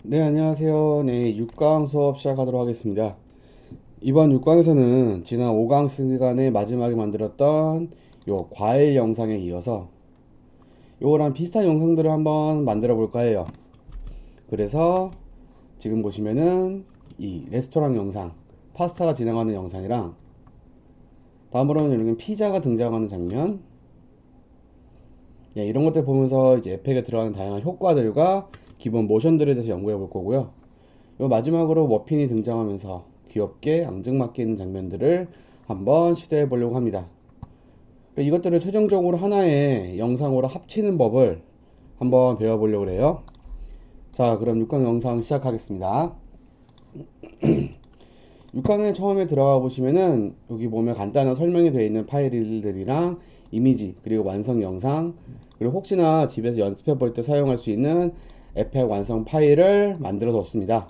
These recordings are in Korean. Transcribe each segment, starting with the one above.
네, 안녕하세요. 네, 6강 수업 시작하도록 하겠습니다. 이번 6강에서는 지난 5강 시간에 마지막에 만들었던 요 과일 영상에 이어서 요거랑 비슷한 영상들을 한번 만들어 볼까 해요. 그래서 지금 보시면은 이 레스토랑 영상, 파스타가 진행하는 영상이랑 다음으로는 여기 피자가 등장하는 장면, 네, 이런 것들 보면서 이제 에펙에 들어가는 다양한 효과들과 기본 모션들에 대해서 연구해 볼 거고요. 요 마지막으로 머핀이 등장하면서 귀엽게 앙증맞게 있는 장면들을 한번 시도해 보려고 합니다. 이것들을 최종적으로 하나의 영상으로 합치는 법을 한번 배워보려고 해요. 자, 그럼 6강 영상 시작하겠습니다. 6강에 처음에 들어가 보시면은 여기 보면 간단한 설명이 되어 있는 파일들이랑 이미지 그리고 완성 영상 그리고 혹시나 집에서 연습해 볼 때 사용할 수 있는 에펙 완성 파일을 만들어 뒀습니다.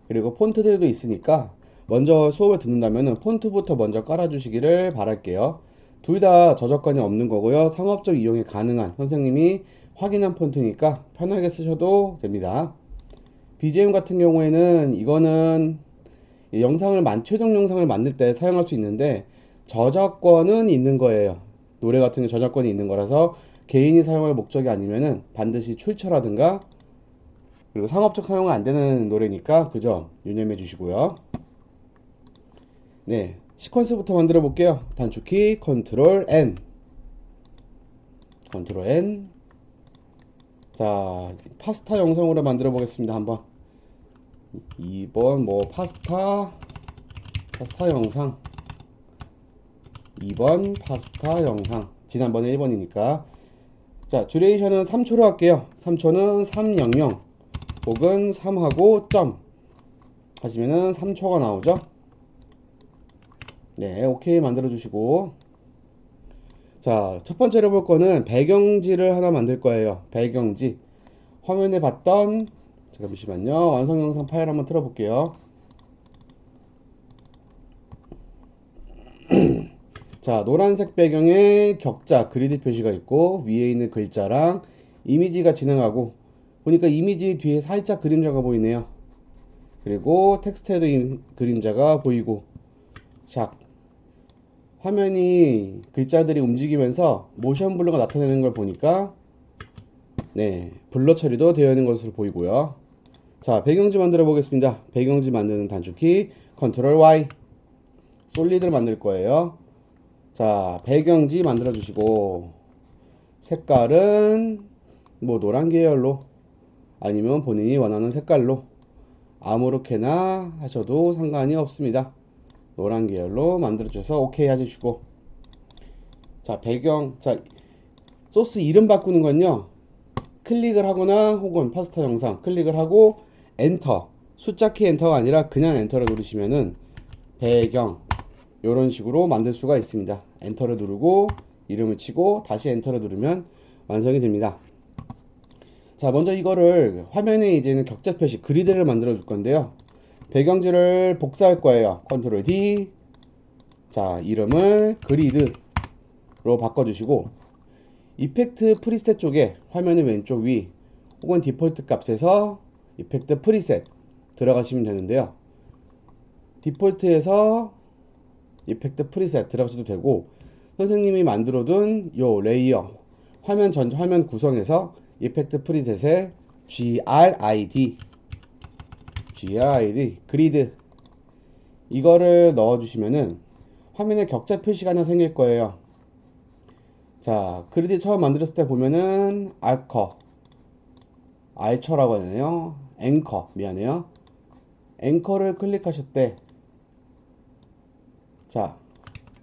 그리고 폰트들도 있으니까 먼저 수업을 듣는다면 폰트부터 먼저 깔아주시기를 바랄게요. 둘 다 저작권이 없는 거고요. 상업적 이용이 가능한 선생님이 확인한 폰트니까 편하게 쓰셔도 됩니다. BGM 같은 경우에는 이거는 최종 영상을 만들 때 사용할 수 있는데 저작권은 있는 거예요. 노래 같은 게 저작권이 있는 거라서 개인이 사용할 목적이 아니면은 반드시 출처라든가 그리고 상업적 사용은 안 되는 노래니까 그 점 유념해 주시고요. 네, 시퀀스부터 만들어 볼게요. 단축키 컨트롤 N, 컨트롤 N. 자, 파스타 영상으로 만들어 보겠습니다. 한번 2번 뭐 파스타 영상, 2번 파스타 영상. 지난번에 1번이니까. 자, 듀레이션은 3초로 할게요. 3초는 300 혹은 3하고 점 하시면은 3초가 나오죠. 네, 오케이 만들어 주시고. 자, 첫 번째로 볼 거는 배경지를 하나 만들 거예요. 배경지. 화면에 봤던, 잠시만요. 완성 영상 파일 한번 틀어볼게요. 자, 노란색 배경에 격자, 그리드 표시가 있고, 위에 있는 글자랑 이미지가 진행하고, 보니까 이미지 뒤에 살짝 그림자가 보이네요. 그리고 텍스트에도 그림자가 보이고, 샥. 화면이 글자들이 움직이면서 모션 블러가 나타내는 걸 보니까, 네, 블러 처리도 되어 있는 것으로 보이고요. 자, 배경지 만들어 보겠습니다. 배경지 만드는 단축키 컨트롤 Y. 솔리드를 만들 거예요. 자, 배경지 만들어 주시고 색깔은 뭐 노란 계열로 아니면 본인이 원하는 색깔로 아무렇게나 하셔도 상관이 없습니다. 노란 계열로 만들어 주셔서 오케이 해주시고 자, 소스 이름 바꾸는 건요. 클릭을 하거나 혹은 파스타 영상 클릭을 하고 엔터 숫자 키 엔터가 아니라 그냥 엔터를 누르시면은 배경 이런 식으로 만들 수가 있습니다. 엔터를 누르고 이름을 치고 다시 엔터를 누르면 완성이 됩니다. 자, 먼저 이거를 화면에 이제는 격자 표시 그리드를 만들어 줄 건데요. 배경지를 복사할 거예요. 컨트롤 D. 자, 이름을 그리드로 바꿔주시고 이펙트 프리셋 쪽에 화면의 왼쪽 위 혹은 디폴트 값에서 이펙트 프리셋 들어가시면 되는데요. 디폴트에서 이펙트 프리셋 들어가셔도 되고 선생님이 만들어둔 요 레이어 화면 구성에서 이펙트 프리셋에 grid 그리드 이거를 넣어주시면은 화면에 격자 표시가 하나 생길 거예요. 자, 그리드 처음 만들었을 때 보면은 알처라고 하네요. 앵커 미안해요. 앵커를 클릭하실 때 자,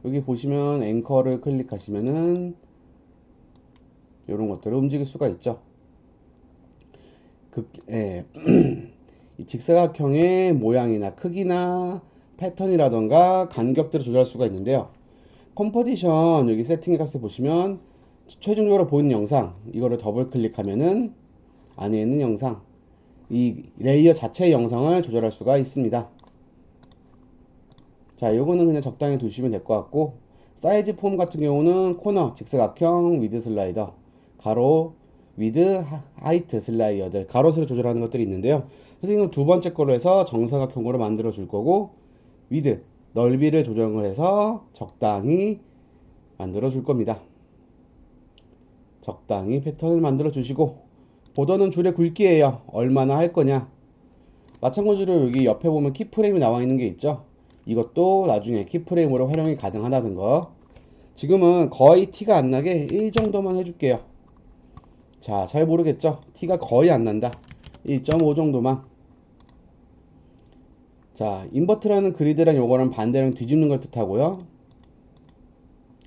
여기 보시면 앵커를 클릭하시면은 이런 것들을 움직일 수가 있죠. 예. 이 직사각형의 모양이나 크기나 패턴이라던가 간격들을 조절할 수가 있는데요. 컴포지션 여기 세팅 값에 보시면 최종적으로 보이는 영상 이거를 더블 클릭하면은 안에 있는 영상 이 레이어 자체의 영상을 조절할 수가 있습니다. 자, 요거는 그냥 적당히 두시면 될 것 같고 사이즈 폼 같은 경우는 코너, 직사각형, 위드 슬라이더, 가로, with height 슬라이어드 가로 세로 조절하는 것들이 있는데요. 선생님은 두 번째 걸로 해서 정사각형으로 만들어 줄 거고 with 넓이를 조정을 해서 적당히 만들어 줄 겁니다. 적당히 패턴을 만들어 주시고 보더는 줄의 굵기예요. 얼마나 할 거냐. 마찬가지로 여기 옆에 보면 키프레임이 나와 있는 게 있죠. 이것도 나중에 키프레임으로 활용이 가능하다는 거. 지금은 거의 티가 안 나게 1 정도만 해줄게요. 자, 잘 모르겠죠? 티가 거의 안 난다. 1.5 정도만. 자, 인버트라는 그리드란 요거는 반대랑 뒤집는 걸 뜻하고요.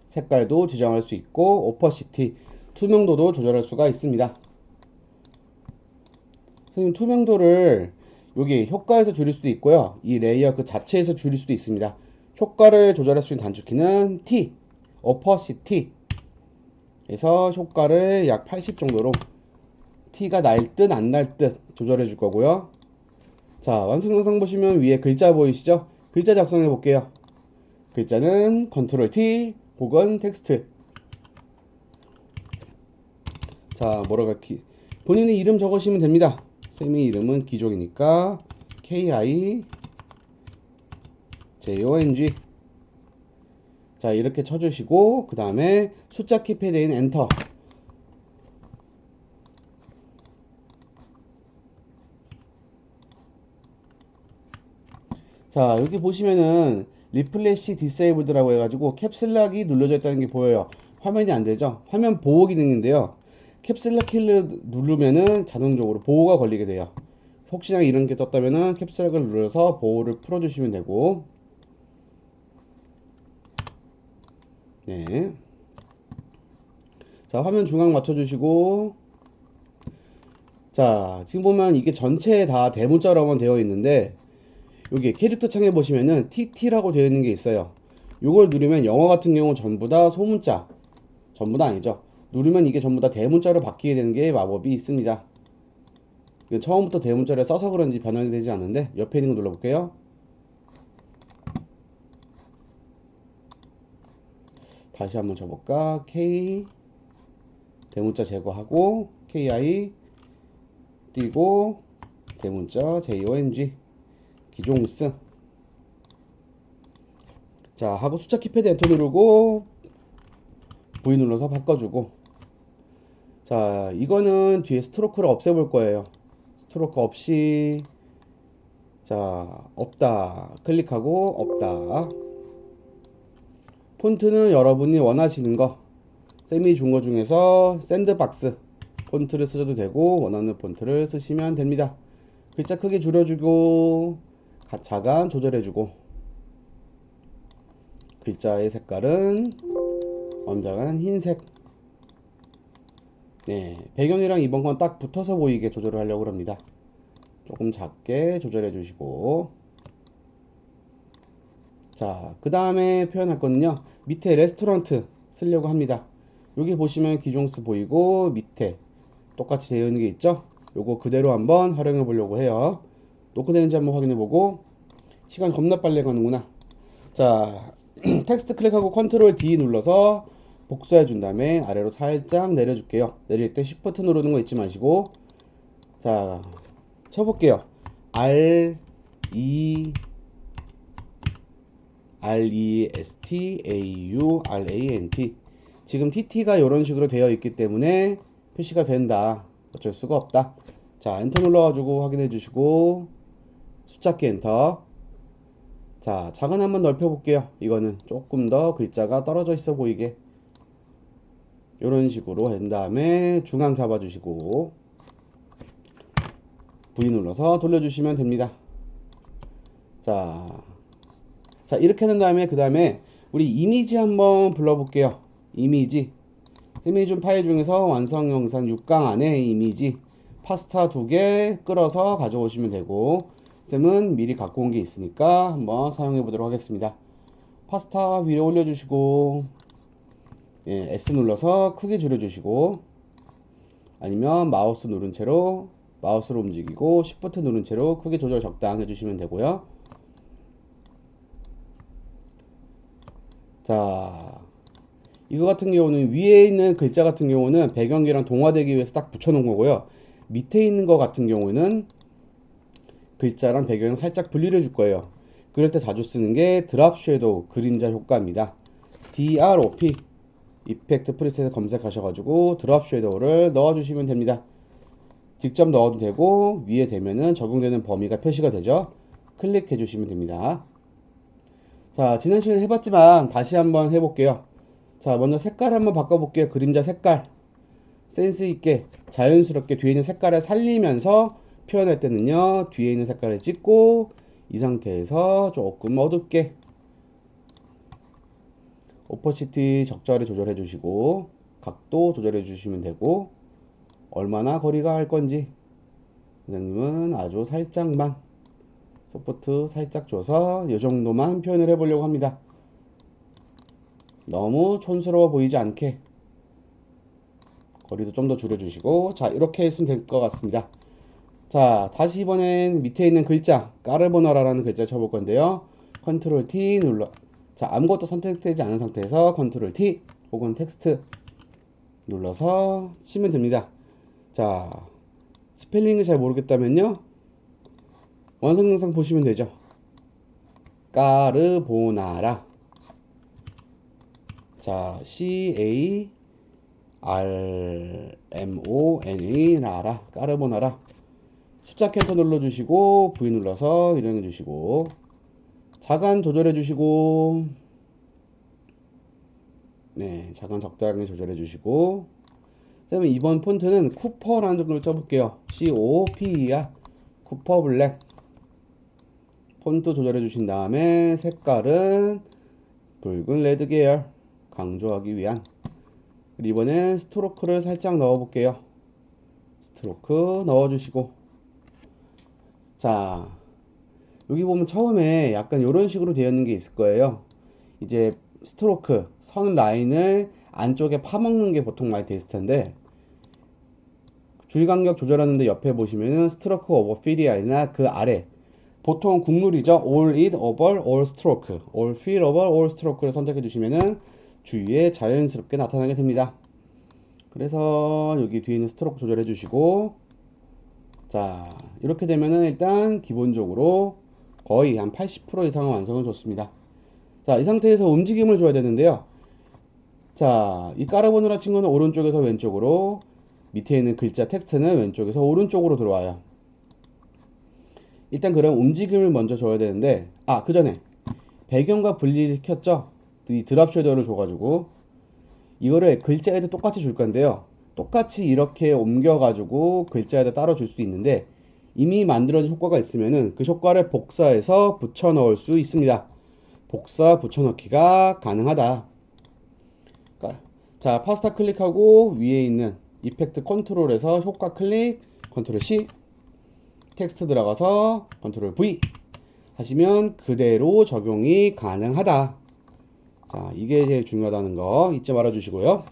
색깔도 지정할 수 있고 오퍼시티, 투명도도 조절할 수가 있습니다. 선생님 투명도를 여기 효과에서 줄일 수도 있고요. 이 레이어 그 자체에서 줄일 수도 있습니다. 효과를 조절할 수 있는 단축키는 T, 오퍼시티 에서 효과를 약 80 정도로 T가 날 듯 안 날 듯 조절해 줄 거고요. 자, 완성 영상 보시면 위에 글자 보이시죠? 글자 작성해 볼게요. 글자는 컨트롤 T 혹은 텍스트. 자, 뭐라고 본인의 이름 적으시면 됩니다. 쌤의 이름은 기종이니까 KIJONG. 자, 이렇게 쳐주시고 그 다음에 숫자 키패드인 엔터. 자, 여기 보시면은 리플래시 디세이블드라고 해가지고 캡슐락이 눌러져 있다는 게 보여요. 화면이 안 되죠? 화면 보호 기능인데요. 캡슐락 키를 누르면은 자동적으로 보호가 걸리게 돼요. 혹시나 이런 게 떴다면은 캡슐락을 눌러서 보호를 풀어주시면 되고. 네. 자, 화면 중앙 맞춰주시고. 자, 지금 보면 이게 전체 다 대문자로만 되어 있는데 여기 캐릭터 창에 보시면은 TT라고 되어 있는 게 있어요. 이걸 누르면 영어 같은 경우 전부 다 소문자, 전부 다 아니죠. 누르면 이게 전부 다 대문자로 바뀌게 되는 게 마법이 있습니다. 처음부터 대문자를 써서 그런지 변환이 되지 않는데 옆에 있는 거 눌러볼게요. 다시 한번 줘볼까? K 대문자 제거하고 KI 띄고 대문자 JONG 기종스. 자, 하고 숫자 키패드 엔터 누르고 V 눌러서 바꿔주고. 자, 이거는 뒤에 스트로크를 없애볼 거예요. 스트로크 없이, 자, 없다 클릭하고 없다. 폰트는 여러분이 원하시는 거 쌤이 준 거 중에서 샌드박스 폰트를 쓰셔도 되고 원하는 폰트를 쓰시면 됩니다. 글자 크기 줄여주고 자간 조절해주고 글자의 색깔은 언젠가는 흰색. 네, 배경이랑 이번 건 딱 붙어서 보이게 조절을 하려고 합니다. 조금 작게 조절해 주시고. 자, 그 다음에 표현할 거는요, 밑에 레스토랑트 쓰려고 합니다. 여기 보시면 기종수 보이고 밑에 똑같이 되어 있는 게 있죠. 요거 그대로 한번 활용해 보려고 해요. 노크 되는지 한번 확인해 보고. 시간 겁나 빨리 가는구나. 자, 텍스트 클릭하고 컨트롤 D 눌러서 복사해 준 다음에 아래로 살짝 내려줄게요. 내릴 때 Shift 누르는 거 잊지 마시고. 자, 쳐볼게요. RESTAURANT. 지금 TT가 이런 식으로 되어 있기 때문에 표시가 된다. 어쩔 수가 없다. 자, 엔터 눌러가지고 확인해 주시고 숫자키 엔터. 자, 작은 한번 넓혀 볼게요. 이거는 조금 더 글자가 떨어져 있어 보이게 이런 식으로 한 다음에 중앙 잡아 주시고 V 눌러서 돌려주시면 됩니다. 자, 이렇게 한 다음에 그 다음에 우리 이미지 한번 불러볼게요. 이미지 준 파일 중에서 완성 영상 6강 안에 이미지 파스타 2개 끌어서 가져오시면 되고, 쌤은 미리 갖고 온 게 있으니까 한번 사용해 보도록 하겠습니다. 파스타 위에 올려주시고, 예, S 눌러서 크기 줄여주시고, 아니면 마우스 누른 채로 마우스로 움직이고 Shift 누른 채로 크기 조절 적당 해주시면 되고요. 자, 이거 같은 경우는 위에 있는 글자 같은 경우는 배경이랑 동화되기 위해서 딱 붙여놓은 거고요. 밑에 있는 거 같은 경우는 글자랑 배경을 살짝 분리를 해줄 거예요. 그럴 때 자주 쓰는 게 드랍 섀도우 그림자 효과입니다. DROP 이펙트 프리셋 검색하셔가지고 드랍 섀도우를 넣어주시면 됩니다. 직접 넣어도 되고 위에 되면은 적용되는 범위가 표시가 되죠. 클릭해 주시면 됩니다. 자, 지난 시간에 해봤지만 다시 한번 해볼게요. 자, 먼저 색깔 한번 바꿔볼게요. 그림자 색깔 센스 있게 자연스럽게 뒤에 있는 색깔을 살리면서 표현할 때는요, 뒤에 있는 색깔을 찍고 이 상태에서 조금 어둡게 오퍼시티 적절히 조절해 주시고 각도 조절해 주시면 되고 얼마나 거리가 할 건지 선생님은 아주 살짝만 소프트 살짝 줘서 이 정도만 표현을 해 보려고 합니다. 너무 촌스러워 보이지 않게 거리도 좀 더 줄여주시고, 자, 이렇게 했으면 될 것 같습니다. 자, 다시 이번엔 밑에 있는 글자 까르보나라라는 글자 쳐볼 건데요. 컨트롤 T 눌러. 자, 아무것도 선택되지 않은 상태에서 컨트롤 T 혹은 텍스트 눌러서 치면 됩니다. 자, 스펠링이 잘 모르겠다면요, 완성 영상 보시면 되죠. 까르보나라. 자, CARMONA 라라. 까르보나라. 숫자 캔터 눌러주시고 V 눌러서 이동해 주시고 자간 조절해 주시고, 네, 자간 적당히 조절해 주시고, 그다음에 이번 폰트는 쿠퍼라는 걸 써볼게요. COPER 쿠퍼 블랙. 폰트 조절해 주신 다음에 색깔은 붉은 레드 계열 강조하기 위한. 그리고 이번엔 스트로크를 살짝 넣어 볼게요. 스트로크 넣어 주시고, 자, 여기 보면 처음에 약간 이런 식으로 되어 있는 게 있을 거예요. 이제 스트로크 선 라인을 안쪽에 파먹는 게 보통 많이 돼 있을 텐데, 줄 간격 조절하는데 옆에 보시면은 스트로크 오버 필이나 그 아래 보통 국룰이죠. all it over all stroke, all fill over all stroke를 선택해 주시면은 주위에 자연스럽게 나타나게 됩니다. 그래서 여기 뒤에 있는 스트로크 조절해 주시고, 자, 이렇게 되면은 일단 기본적으로 거의 한 80% 이상은 완성을 줬습니다. 자, 이 상태에서 움직임을 줘야 되는데요. 자, 이 깔아보느라 친구는 오른쪽에서 왼쪽으로, 밑에 있는 글자 텍스트는 왼쪽에서 오른쪽으로 들어와요. 일단 그럼 움직임을 먼저 줘야 되는데, 그 전에 배경과 분리를 시켰죠? 이 드랍 쉐더를 줘가지고 이거를 글자에도 똑같이 줄 건데요. 똑같이 이렇게 옮겨가지고 글자에다 따로 줄 수도 있는데, 이미 만들어진 효과가 있으면은 그 효과를 복사해서 붙여 넣을 수 있습니다. 복사 붙여넣기가 가능하다. 자, 파스타 클릭하고 위에 있는 이펙트 컨트롤에서 효과 클릭, 컨트롤 C, 텍스트 들어가서 컨트롤 V 하시면 그대로 적용이 가능하다. 자, 이게 제일 중요하다는 거 잊지 말아 주시고요.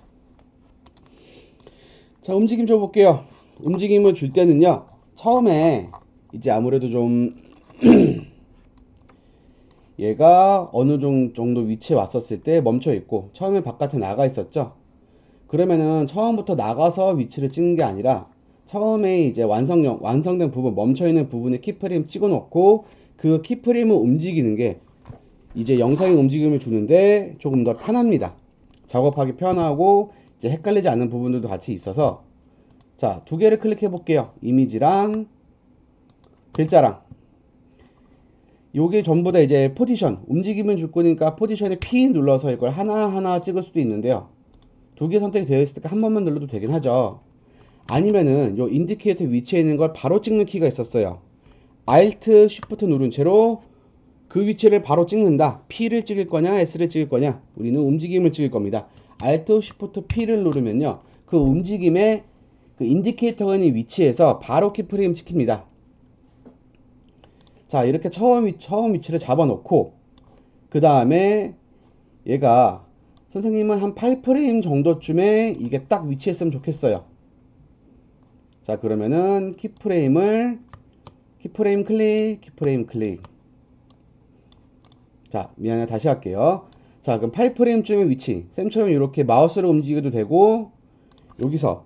자, 움직임 줘 볼게요. 움직임을 줄 때는요, 처음에 이제 아무래도 좀 얘가 어느 정도 위치에 왔었을 때 멈춰 있고 처음에 바깥에 나가 있었죠. 그러면은 처음부터 나가서 위치를 찍는 게 아니라 처음에 이제 완성된 부분, 멈춰 있는 부분에 키프레임 찍어 놓고 그 키프레임을 움직이는 게 이제 영상의 움직임을 주는데 조금 더 편합니다. 작업하기 편하고 이제 헷갈리지 않는 부분들도 같이 있어서, 자, 두 개를 클릭해 볼게요. 이미지랑 글자랑. 요게 전부 다 이제 포지션, 움직임을 줄 거니까 포지션에 P 눌러서 이걸 하나하나 찍을 수도 있는데요. 두 개 선택이 되어 있으니까 한 번만 눌러도 되긴 하죠. 아니면은 요 인디케이터 위치에 있는 걸 바로 찍는 키가 있었어요. Alt Shift 누른 채로 그 위치를 바로 찍는다. P를 찍을 거냐 S를 찍을 거냐, 우리는 움직임을 찍을 겁니다. Alt Shift P를 누르면요, 그 움직임의 그 인디케이터가 있는 위치에서 바로 키프레임 찍힙니다. 자, 이렇게 처음 위치를 잡아 놓고 그 다음에 얘가 선생님은 한 8프레임 정도쯤에 이게 딱 위치했으면 좋겠어요. 자, 그러면은 키프레임 클릭. 자, 미안해, 다시 할게요. 자, 그럼 8프레임쯤의 위치. 쌤처럼 이렇게 마우스를 움직여도 되고, 여기서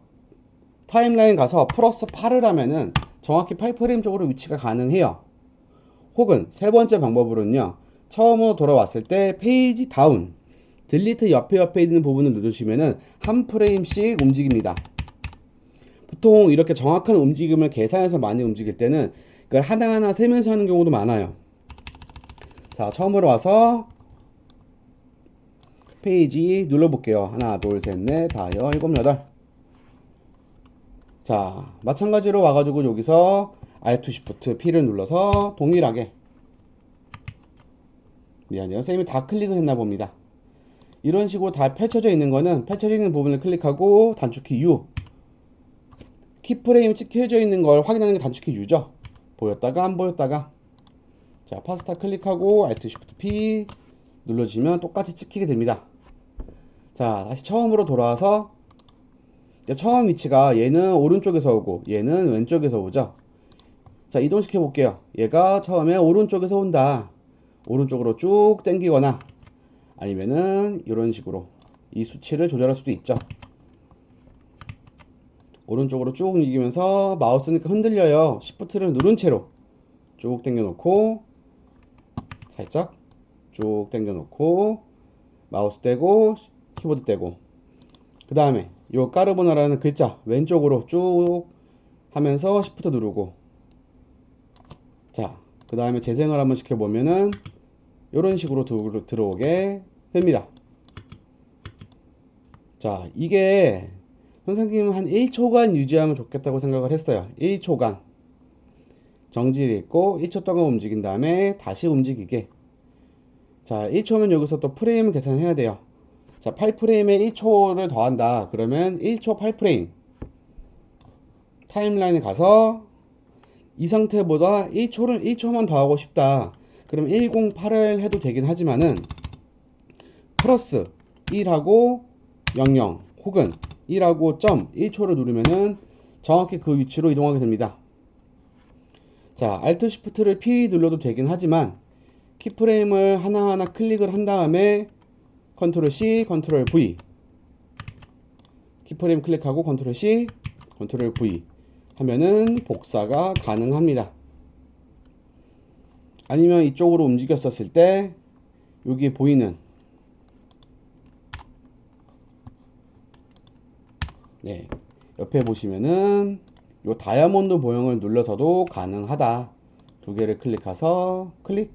타임라인 가서 플러스 8을 하면은 정확히 8프레임 쪽으로 위치가 가능해요. 혹은 세 번째 방법으로는요, 처음으로 돌아왔을 때 페이지 다운, 딜리트 옆에 있는 부분을 누르시면은 한 프레임씩 움직입니다. 보통 이렇게 정확한 움직임을 계산해서 많이 움직일 때는 이걸 하나하나 세면서 하는 경우도 많아요. 자, 처음으로 와서 페이지 눌러볼게요. 하나, 둘, 셋, 넷, 다, 여, 일곱, 여덟. 자, 마찬가지로 와가지고 여기서 Alt Shift P를 눌러서 동일하게, 미안해요, 쌤이 다 클릭을 했나 봅니다. 이런 식으로 다 펼쳐져 있는 거는 펼쳐져 있는 부분을 클릭하고 단축키 U, 키프레임 찍혀져 있는 걸 확인하는 게 단축키 U죠. 보였다가 안 보였다가. 자, 파스타 클릭하고 Alt Shift P 눌러주시면 똑같이 찍히게 됩니다. 자, 다시 처음으로 돌아와서 처음 위치가 얘는 오른쪽에서 오고 얘는 왼쪽에서 오죠. 자, 이동시켜 볼게요. 얘가 처음에 오른쪽에서 온다. 오른쪽으로 쭉 당기거나 아니면은 이런 식으로 이 수치를 조절할 수도 있죠. 오른쪽으로 쭉 움직이면서 마우스니까 흔들려요. Shift를 누른 채로 쭉 당겨 놓고 살짝 쭉 당겨 놓고 마우스 떼고 키보드 떼고, 그 다음에 요 까르보나라는 글자 왼쪽으로 쭉 하면서 Shift 누르고, 자, 그 다음에 재생을 한번 시켜보면은 이런 식으로 들어오게 됩니다. 자, 이게 선생님은 한 1초간 유지하면 좋겠다고 생각을 했어요. 1초간 정지되어 있고 1초 동안 움직인 다음에 다시 움직이게. 자, 1초면 여기서 또 프레임을 계산해야 돼요. 자, 8프레임에 1초를 더한다. 그러면 1초 8프레임. 타임라인에 가서 이 상태보다 1초만 더 하고 싶다. 그럼 108을 해도 되긴 하지만은 플러스 1하고 00 혹은 1하고 점 1초를 누르면은 정확히 그 위치로 이동하게 됩니다. 자, Alt Shift를 P 눌러도 되긴 하지만 키프레임을 하나하나 클릭을 한 다음에 Ctrl C, Ctrl V, 키프레임 클릭하고 Ctrl C, Ctrl V 하면은 복사가 가능합니다. 아니면 이쪽으로 움직였었을 때 여기 보이는, 네, 옆에 보시면은 요 다이아몬드 모형을 눌러서도 가능하다. 두 개를 클릭해서 클릭,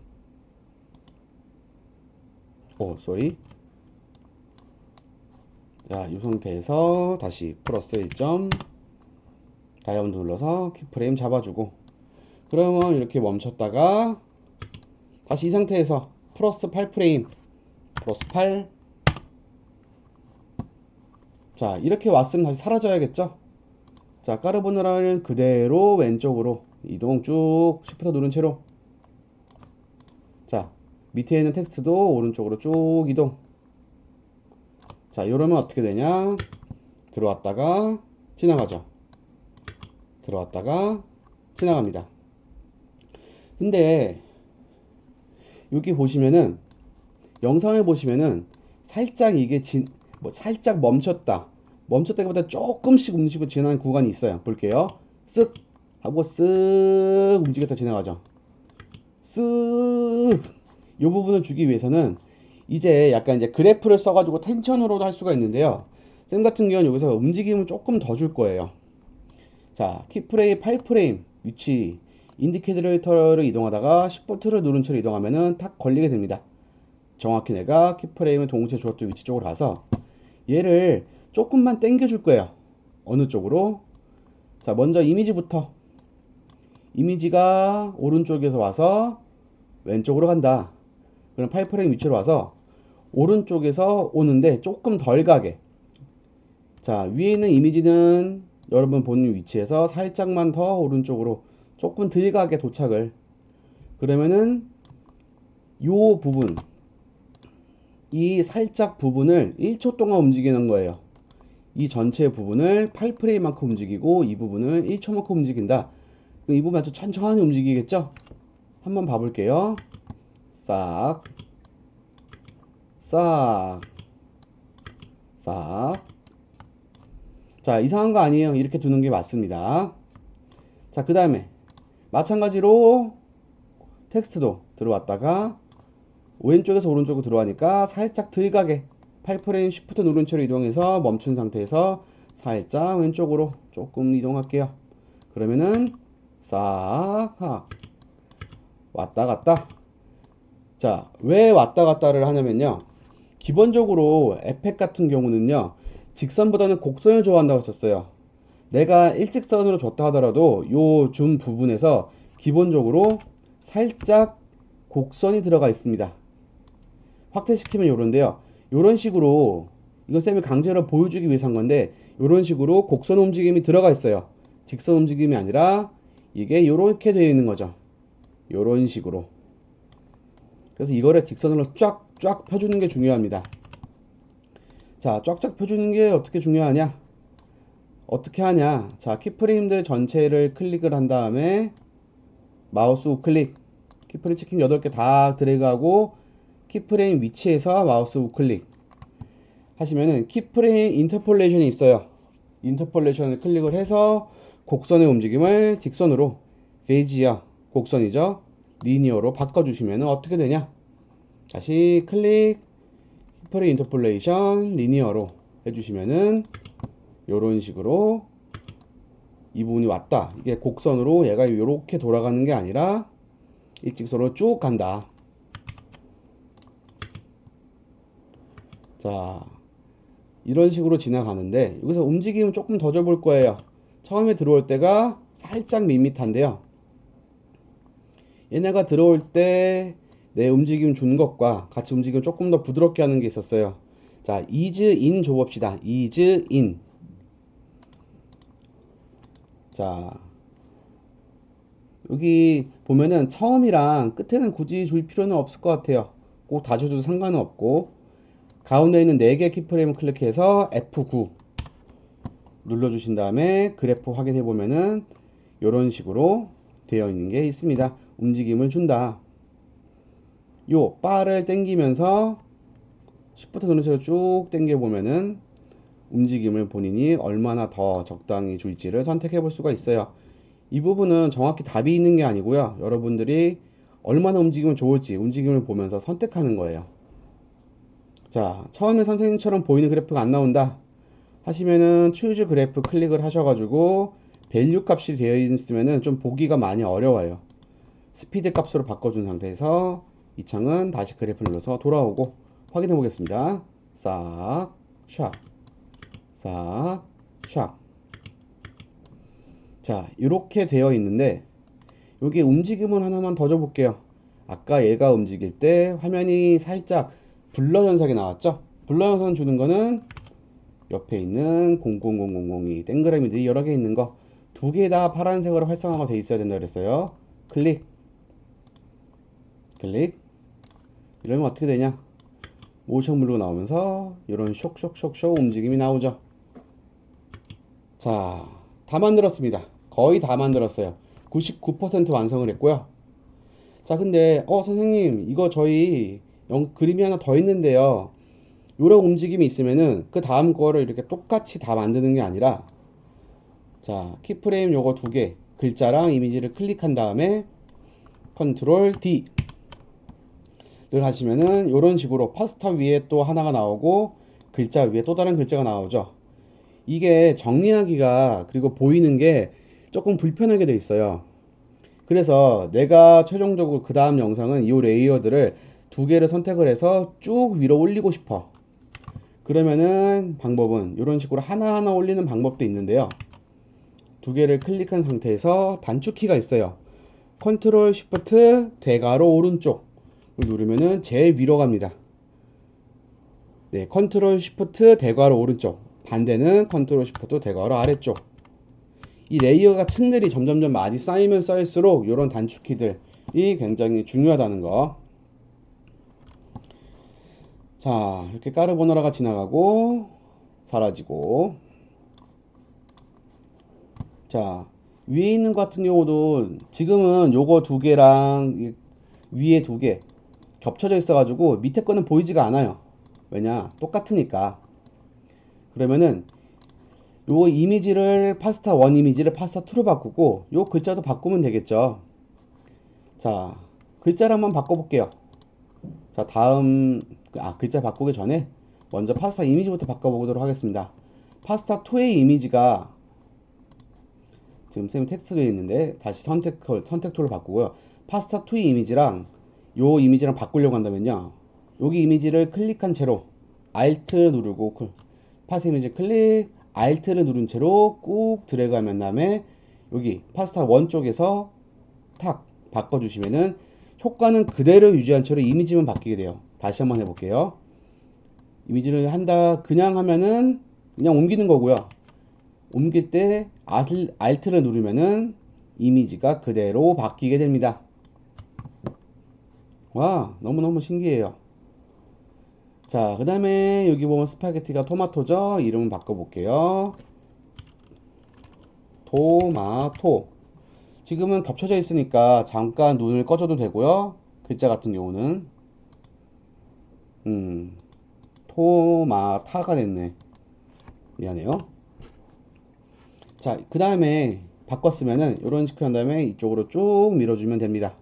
쏘리. 자, 이 상태에서 다시 플러스 1점 다이아몬드 눌러서 키프레임 잡아주고, 그러면 이렇게 멈췄다가 다시 이 상태에서 플러스 8프레임 플러스 8. 자, 이렇게 왔으면 다시 사라져야겠죠. 자, 까르보나라는 그대로 왼쪽으로 이동 쭉 Shift 누른 채로. 자, 밑에 있는 텍스트도 오른쪽으로 쭉 이동. 자, 이러면 어떻게 되냐, 들어왔다가 지나가죠. 들어왔다가 지나갑니다. 근데 여기 보시면은, 영상을 보시면은 살짝 이게 살짝 멈췄다기보다 조금씩 움직이고 지나가는 구간이 있어요. 볼게요. 쓱 하고 쓱 움직였다 지나가죠. 쓱. 이 부분을 주기 위해서는 이제 약간 이제 그래프를 써가지고 텐션으로도 할 수가 있는데요. 쌤 같은 경우는 여기서 움직임을 조금 더 줄 거예요. 자, 키프레임 8프레임 위치 인디케이터를 이동하다가 Shift를 누른 채로 이동하면은 탁 걸리게 됩니다. 정확히 내가 키프레임을 동시에 주었던 위치 쪽으로 가서 얘를 조금만 당겨 줄 거예요. 어느 쪽으로? 자, 먼저 이미지부터. 이미지가 오른쪽에서 와서 왼쪽으로 간다. 그럼 8프레임 위치로 와서 오른쪽에서 오는데 조금 덜 가게. 자, 위에 있는 이미지는 여러분 보는 위치에서 살짝만 더 오른쪽으로 조금 덜 가게 도착을. 그러면은 요 부분, 이 살짝 부분을 1초 동안 움직이는 거예요. 이 전체 부분을 8프레임만큼 움직이고 이 부분을 1초만큼 움직인다. 이 부분 아주 천천히 움직이겠죠? 한번 봐볼게요. 싹 싹, 싹. 자, 이상한 거 아니에요. 이렇게 두는 게 맞습니다. 자, 그 다음에 마찬가지로 텍스트도 들어왔다가 왼쪽에서 오른쪽으로 들어가니까 살짝 들가게 8프레임 쉬프트 누른 채로 이동해서 멈춘 상태에서 살짝 왼쪽으로 조금 이동할게요. 그러면은 싹 왔다 갔다. 자, 왜 왔다 갔다를 하냐면요, 기본적으로 에펙 같은 경우는요 직선보다는 곡선을 좋아한다고 했었어요. 내가 일직선으로 줬다 하더라도 요 줌 부분에서 기본적으로 살짝 곡선이 들어가 있습니다. 확대시키면 요런데요, 요런 식으로, 이거 쌤이 강제로 보여주기 위해서 한 건데, 요런 식으로 곡선 움직임이 들어가 있어요. 직선 움직임이 아니라 이게 요렇게 되어 있는 거죠. 요런 식으로. 그래서 이거를 직선으로 쫙쫙 펴주는 게 중요합니다. 자, 쫙쫙 펴주는 게 어떻게 중요하냐? 어떻게 하냐? 자, 키프레임들 전체를 클릭을 한 다음에 마우스 우클릭, 키프레임 치킨 8개 다 드래그하고 키프레임 위치에서 마우스 우클릭 하시면은 키프레임 인터폴레이션이 있어요. 인터폴레이션을 클릭을 해서 곡선의 움직임을 직선으로, 베이지어 곡선이죠, 리니어로 바꿔주시면 어떻게 되냐? 다시 클릭, 키프레임 인터폴레이션 리니어로 해주시면은 요런 식으로 이 부분이 왔다. 이게 곡선으로 얘가 요렇게 돌아가는 게 아니라 일직선으로 쭉 간다. 자, 이런 식으로 지나가는데 여기서 움직임은 조금 더 줘볼 거예요. 처음에 들어올 때가 살짝 밋밋한데요, 얘네가 들어올 때 내 움직임 준 것과 같이 움직임 조금 더 부드럽게 하는 게 있었어요. 자, ease in 줘봅시다. ease in. 자, 여기 보면은 처음이랑 끝에는 굳이 줄 필요는 없을 것 같아요. 꼭 다 줘도 상관은 없고, 가운데 있는 4개 키프레임을 클릭해서 F9 눌러주신 다음에 그래프 확인해 보면은 이런 식으로 되어 있는 게 있습니다. 움직임을 준다. 요 바를 당기면서 Shift 누른 채로 쭉 당겨 보면은 움직임을 본인이 얼마나 더 적당히 줄지를 선택해 볼 수가 있어요. 이 부분은 정확히 답이 있는 게 아니고요, 여러분들이 얼마나 움직이면 좋을지 움직임을 보면서 선택하는 거예요. 자, 처음에 선생님처럼 보이는 그래프가 안 나온다 하시면은 choose 그래프 클릭을 하셔가지고 밸류 값이 되어 있으면은 좀 보기가 많이 어려워요. 스피드 값으로 바꿔준 상태에서 이 창은 다시 그래프 눌러서 돌아오고 확인해 보겠습니다. 싹, 샥, 싹, 샥. 자, 이렇게 되어 있는데 여기 움직임을 하나만 더 줘볼게요. 아까 얘가 움직일 때 화면이 살짝 블러 현상이 나왔죠? 블러 현상 주는 거는 옆에 있는 000002 동그라미들이 여러 개 있는 거 2개 다 파란색으로 활성화가 돼 있어야 된다 그랬어요. 클릭, 클릭. 이러면 어떻게 되냐? 모션 블루가 나오면서 이런 쇽쇽쇽쇽 움직임이 나오죠. 자, 다 만들었습니다. 거의 다 만들었어요. 99% 완성을 했고요. 자, 근데 선생님 이거 저희 그림이 하나 더 있는데요, 요런 움직임이 있으면은 그 다음 거를 이렇게 똑같이 다 만드는 게 아니라, 자, 키프레임 요거 2개 글자랑 이미지를 클릭한 다음에 컨트롤 D 를 하시면은 요런 식으로 파스타 위에 또 하나가 나오고 글자 위에 또 다른 글자가 나오죠. 이게 정리하기가, 그리고 보이는 게 조금 불편하게 돼 있어요. 그래서 내가 최종적으로 그 다음 영상은 이 레이어들을 2개를 선택을 해서 쭉 위로 올리고 싶어. 그러면은 방법은 이런 식으로 하나하나 올리는 방법도 있는데요, 2개를 클릭한 상태에서 단축키가 있어요. 컨트롤 쉬프트 대괄호 오른쪽 누르면은 제일 위로 갑니다. 네, 컨트롤 쉬프트 대괄호 오른쪽, 반대는 컨트롤 쉬프트 대괄호 아래쪽. 이 레이어가 층들이 점점점 많이 쌓이면 쌓일수록 이런 단축키들이 굉장히 중요하다는 거. 자, 이렇게 까르보나라가 지나가고 사라지고. 자, 위에 있는 것 같은 경우도 지금은 요거 2개랑 위에 2개 겹쳐져 있어 가지고 밑에 거는 보이지가 않아요. 왜냐? 똑같으니까. 그러면은 요 이미지를 파스타 1 이미지를 파스타 2로 바꾸고 요 글자도 바꾸면 되겠죠. 자, 글자를 한번 바꿔볼게요. 자, 다음 글자 바꾸기 전에 먼저 파스타 이미지부터 바꿔보도록 하겠습니다. 파스타 2의 이미지가 지금 쌤이 텍스트에 있는데 다시 선택 툴을 바꾸고요. 파스타 2의 이미지랑 요 이미지랑 바꾸려고 한다면요. 여기 이미지를 클릭한 채로 Alt 누르고 파스타 이미지 클릭 Alt를 누른 채로 꾹 드래그하면 다음에 여기 파스타 1 쪽에서 탁 바꿔주시면은 효과는 그대로 유지한 채로 이미지만 바뀌게 돼요. 다시 한번 해볼게요. 이미지를 한다 그냥 하면은 그냥 옮기는 거고요. 옮길 때 Alt를 누르면은 이미지가 그대로 바뀌게 됩니다. 와, 너무너무 신기해요. 자, 그 다음에 여기 보면 스파게티가 토마토죠? 이름은 바꿔볼게요. 토마토. 지금은 겹쳐져 있으니까 잠깐 눈을 꺼줘도 되고요. 글자 같은 경우는 토마타가 됐네. 미안해요. 자, 그 다음에 바꿨으면은 이런 식으로 한 다음에 이쪽으로 쭉 밀어주면 됩니다.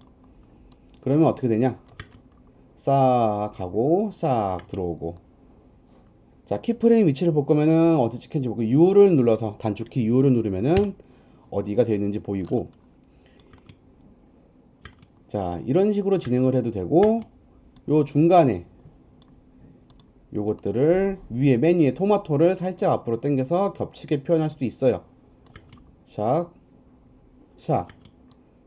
그러면 어떻게 되냐? 싹 하고 싹 들어오고. 자, 키프레임 위치를 볼 거면은 어디 찍힌지 보고 U를 눌러서 단축키 U를 누르면은 어디가 되어 있는지 보이고. 자, 이런 식으로 진행을 해도 되고 요 중간에 요것들을 맨 위에 토마토를 살짝 앞으로 당겨서 겹치게 표현할 수도 있어요. 샥, 샥.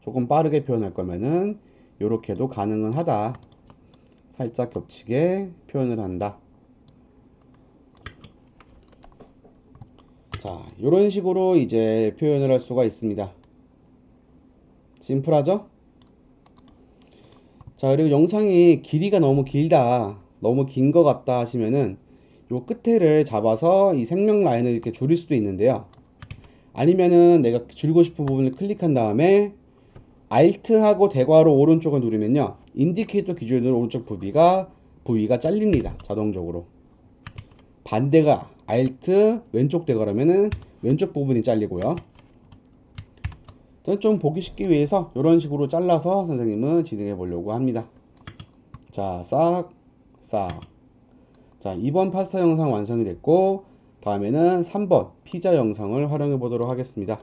조금 빠르게 표현할 거면은 요렇게도 가능은 하다. 살짝 겹치게 표현을 한다. 자, 요런 식으로 이제 표현을 할 수가 있습니다. 심플하죠? 자, 그리고 영상이 길이가 너무 길다, 너무 긴 것 같다 하시면은 요 끝에를 잡아서 이 생명 라인을 이렇게 줄일 수도 있는데요. 아니면은 내가 줄이고 싶은 부분을 클릭한 다음에 Alt하고 대괄호 오른쪽을 누르면요. 인디케이터 기준으로 오른쪽 부위가 잘립니다. 자동적으로. 반대가 Alt 왼쪽 대괄호면은 왼쪽 부분이 잘리고요. 저는 좀 보기 쉽기 위해서 이런 식으로 잘라서 선생님은 진행해 보려고 합니다. 자, 싹, 싹. 자, 2번 파스타 영상 완성이 됐고, 다음에는 3번 피자 영상을 활용해 보도록 하겠습니다.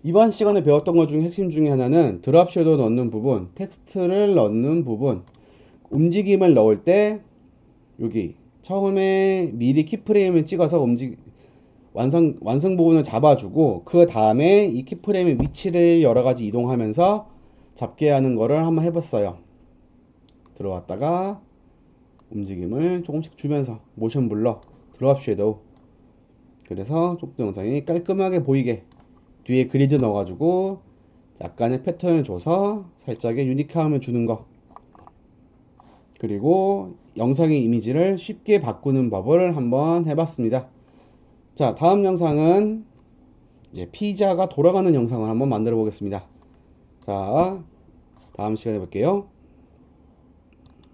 이번 시간에 배웠던 것 중에 핵심 중에 하나는 드랍 섀도우 넣는 부분, 텍스트를 넣는 부분, 움직임을 넣을 때 여기 처음에 미리 키프레임을 찍어서 완성 부분을 잡아주고 그 다음에 이 키프레임의 위치를 여러가지 이동하면서 잡게 하는 거를 한번 해봤어요. 들어왔다가 움직임을 조금씩 주면서 모션 블러, 드랍 섀도우. 그래서 좀 더 영상이 깔끔하게 보이게 뒤에 그리드 넣어가지고 약간의 패턴을 줘서 살짝의 유니크함을 주는 거. 그리고 영상의 이미지를 쉽게 바꾸는 법을 한번 해봤습니다. 자, 다음 영상은 이제 피자가 돌아가는 영상을 한번 만들어 보겠습니다. 자, 다음 시간에 볼게요.